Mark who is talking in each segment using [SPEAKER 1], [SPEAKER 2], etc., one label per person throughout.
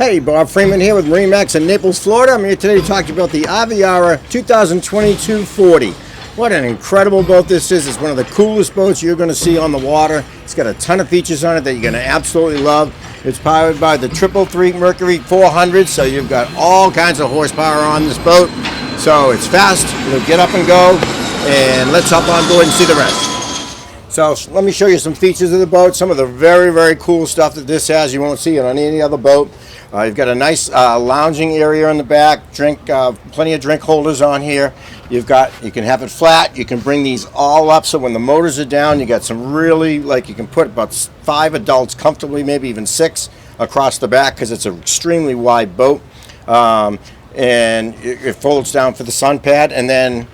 [SPEAKER 1] Hey, Bob Freeman here with MarineMax in Naples, Florida. I'm here today to talk to you about the Aviara 2022 40. What an incredible boat this is. It's one of the coolest boats you're going to see on the water. It's got a ton of features on it that you're going to absolutely love. It's powered by the 333 Mercury 400, so you've got all kinds of horsepower on this boat. So it's fast, it'll get up and go, and let's hop on board and see the rest. So let me show you some features of the boat, some of the very, very cool stuff that this has. You won't see it on any other boat. You've got a nice lounging area in the back, plenty of drink holders on here. You can have it flat. You can bring these all up, so when the motors are down, you got some really, you can put about 5 adults comfortably, maybe even 6 across the back, because it's an extremely wide boat. And it folds down for the sun pad, and then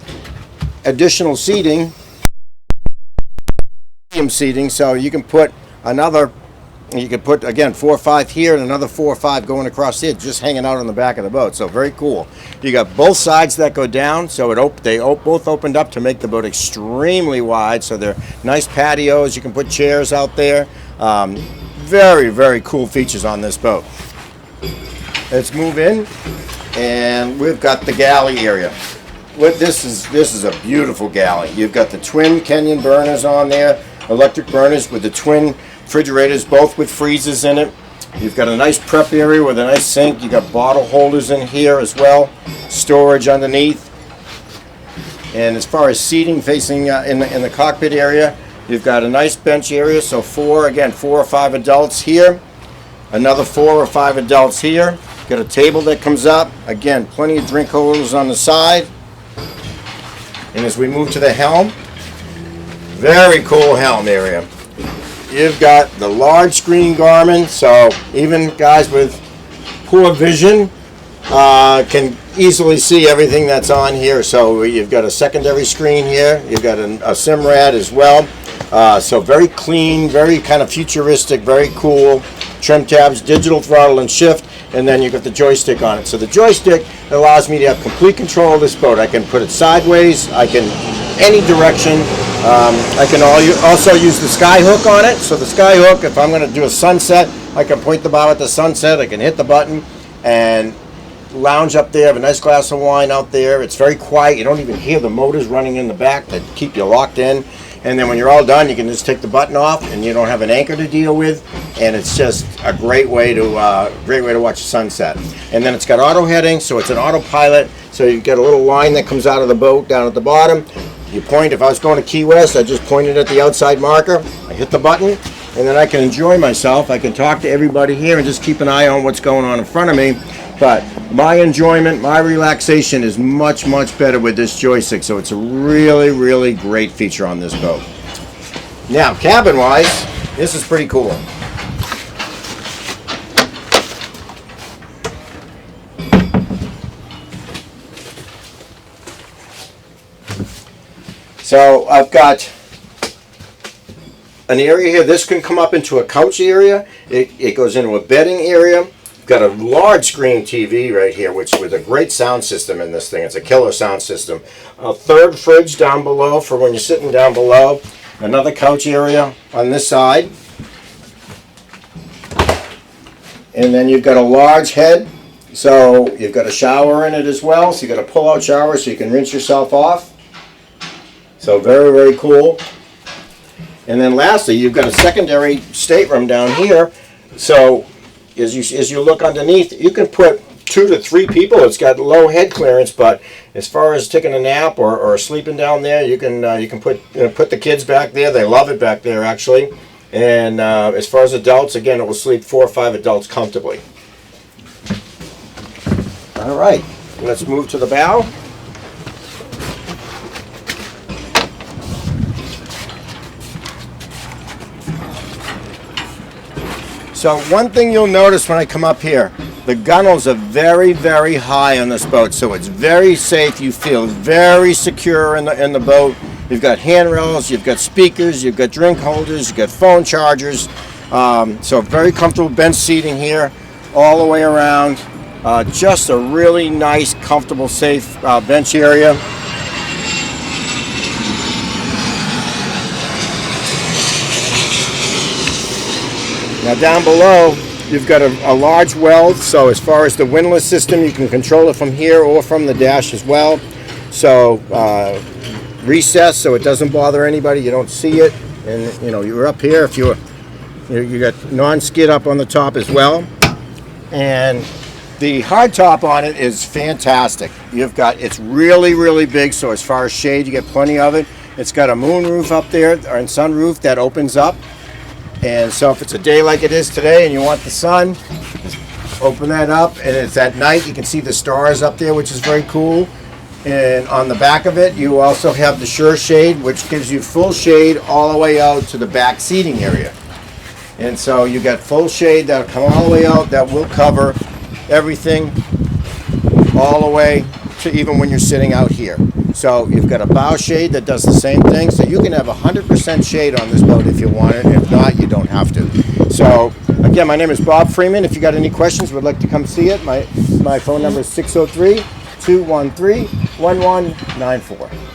[SPEAKER 1] additional seating, so you can put again 4 or 5 here and another 4 or 5 going across here, just hanging out on the back of the boat. So very cool. You got both sides that go down, so they both opened up to make the boat extremely wide. So they're nice patios. You can put chairs out there. Very, very cool features on this boat. Let's move in, and we've got the galley area. This is a beautiful galley. You've got the twin Kenyon burners on there, electric burners with the twin refrigerators, both with freezers in it. You've got a nice prep area with a nice sink. You've got bottle holders in here as well, storage underneath. And as far as seating facing in the cockpit area, you've got a nice bench area, so 4 or 5 adults here, another 4 or 5 adults here. Got a table that comes up, again plenty of drink holders on the side. And as we move to the helm, very cool helm area. You've got the large screen Garmin, so even guys with poor vision can easily see everything that's on here. So you've got a secondary screen here. You've got a SIMRAD as well. So very clean, very kind of futuristic, very cool. Trim tabs, digital throttle and shift, and then you've got the joystick on it. So the joystick allows me to have complete control of this boat. I can put it sideways, any direction. I can also use the sky hook on it. So the sky hook, if I'm going to do a sunset, I can point the bow at the sunset. I can hit the button and lounge up there, have a nice glass of wine out there. It's very quiet. You don't even hear the motors running in the back that keep you locked in. And then when you're all done, you can just take the button off, and you don't have an anchor to deal with. And it's just a great way to watch the sunset. And then it's got auto heading, so it's an autopilot. So you get a little line that comes out of the boat down at the bottom. You point. If I was going to Key West, I just pointed at the outside marker. I hit the button, and then I can enjoy myself. I can talk to everybody here and just keep an eye on what's going on in front of me. But my enjoyment, my relaxation is much, much better with this joystick. So it's a really, really great feature on this boat. Now, cabin-wise, this is pretty cool. So I've got an area here. This can come up into a couch area. It goes into a bedding area. Got a large screen TV right here, with a great sound system in this thing. It's a killer sound system. A third fridge down below for when you're sitting down below. Another couch area on this side. And then you've got a large head. So you've got a shower in it as well. So you've got a pull-out shower so you can rinse yourself off. So very, very cool. And then lastly, you've got a secondary stateroom down here. So as you look underneath, you can put 2 to 3 people. It's got low head clearance, but as far as taking a nap or sleeping down there, you can put the kids back there. They love it back there, actually. And as far as adults, again, it will sleep 4 or 5 adults comfortably. All right, let's move to the bow. So one thing you'll notice when I come up here, the gunnels are very, very high on this boat, so it's very safe. You feel very secure in the boat. You've got handrails, you've got speakers, you've got drink holders, you've got phone chargers. So very comfortable bench seating here all the way around. Just a really nice, comfortable, safe bench area. Now down below, You've got a large weld, so as far as the windlass system, you can control it from here or from the dash as well. So recessed so it doesn't bother anybody, you don't see it. And you know, you're up here, if you got non-skid up on the top as well. And the hardtop on it is fantastic. It's really, really big, so as far as shade, you get plenty of it. It's got a moon roof up there, or sunroof that opens up. And so if it's a day like it is today and you want the sun, just open that up, and it's at night, you can see the stars up there, which is very cool. And on the back of it, you also have the Sure Shade, which gives you full shade all the way out to the back seating area. And so you got full shade that'll come all the way out, that will cover everything all the way to even when you're sitting out here. So you've got a bow shade that does the same thing, so you can have 100% shade on this boat if you want it. If not, you don't have to. So again, my name is Bob Freeman. If you got any questions, would like to come see it, my phone number is 603-213-1194.